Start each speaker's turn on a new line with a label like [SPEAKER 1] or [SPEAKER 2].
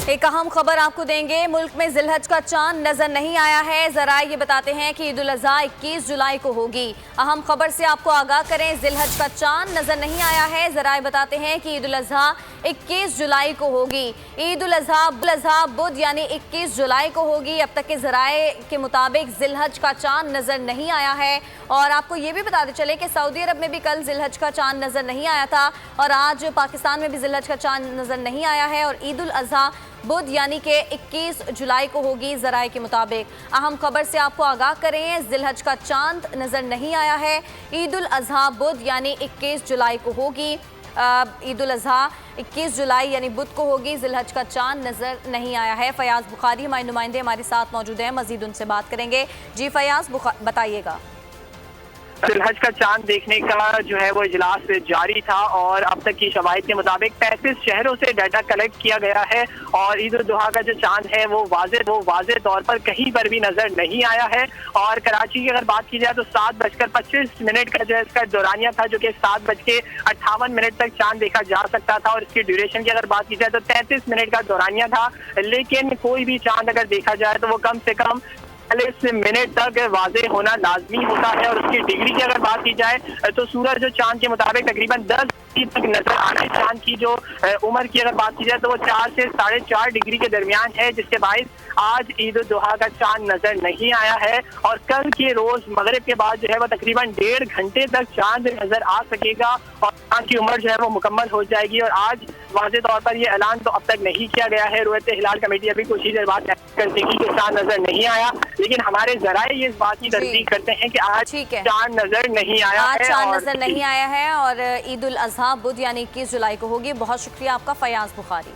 [SPEAKER 1] एक अहम खबर आपको देंगे। मुल्क में जिलहज का चांद नजर नहीं आया है। जरा ये बताते हैं कि ईद उल अज़हा 21 जुलाई को होगी। अहम खबर से आपको आगाह करें, जिलहज का चांद नजर नहीं आया है। जरा ये बताते हैं कि ईद उल अज़हा 21 जुलाई को होगी। ईद उल अज़हा बुध यानी 21 जुलाई को होगी। अब तक के जराए के मुताबिक जिलहज का चांद नजर नहीं आया है। और आपको ये भी बताते चले कि सऊदी अरब में भी कल जिलहज का चांद नजर नहीं आया था और आज पाकिस्तान में भी जिलहज का चांद नजर नहीं आया है। और ईद उल अज़हा बुध यानी कि 21 जुलाई को होगी ज़राए के मुताबिक। अहम खबर से आपको आगाह करें, जिलहज का चांद नज़र नहीं आया है। ईद उल अज़हा बुध यानी 21 जुलाई को होगी। ईद उल अज़हा 21 जुलाई यानी बुध को होगी। जिलहज का चांद नज़र नहीं आया है। फयाज बुखारी हमारे नुमाइंदे हमारे साथ मौजूद हैं, मजीद उनसे बात करेंगे। जी फयाज, बताइएगा।
[SPEAKER 2] जिलहज का चांद देखने का जो है वो इजलास जारी था और अब तक की शवाहिद के मुताबिक 35 शहरों से डाटा कलेक्ट किया गया है और ईद उल अज़हा का जो चांद है वो वाज़े तौर पर कहीं पर भी नजर नहीं आया है। और कराची की अगर बात की जाए तो 7:25 का जो है इसका दौरानिया था, जो कि 7:58 तक चांद देखा जा सकता था। और इसकी ड्यूरेशन की अगर बात की जाए तो 33 मिनट का दौरानिया था, लेकिन कोई भी चांद अगर देखा जाए तो वो कम से कम 40 मिनट तक वाज़े होना लाजमी होता है। और उसकी डिग्री की अगर बात की जाए तो सूरज जो चांद के मुताबिक तकरीबन 10 तक नजर आना है। चांद की जो उम्र की अगर बात की जाए तो वो 4 से 4.5 डिग्री के दरमियान है, जिसके बायस आज ईद उल अज़हा का चांद नजर नहीं आया है। और कल के रोज मगरिब के बाद जो है वो तकरीबन 1.5 घंटे तक चांद नजर आ सकेगा और चांद की उम्र जो है वो मुकम्मल हो जाएगी। और आज वाज़े तौर पर ये ऐलान तो अब तक नहीं किया गया है। रुयत हिलाल कमेटी अभी कुछ ही देर बाद कर देगी कि चांद नजर नहीं आया, लेकिन हमारे जराए ये इस बात की तस्दीक करते हैं कि आज चांद नजर नहीं आया है।
[SPEAKER 1] चांद नजर नहीं आया है और ईद उल अज़हा बुध यानी 21 जुलाई को होगी। बहुत शुक्रिया आपका फयाज बुखारी।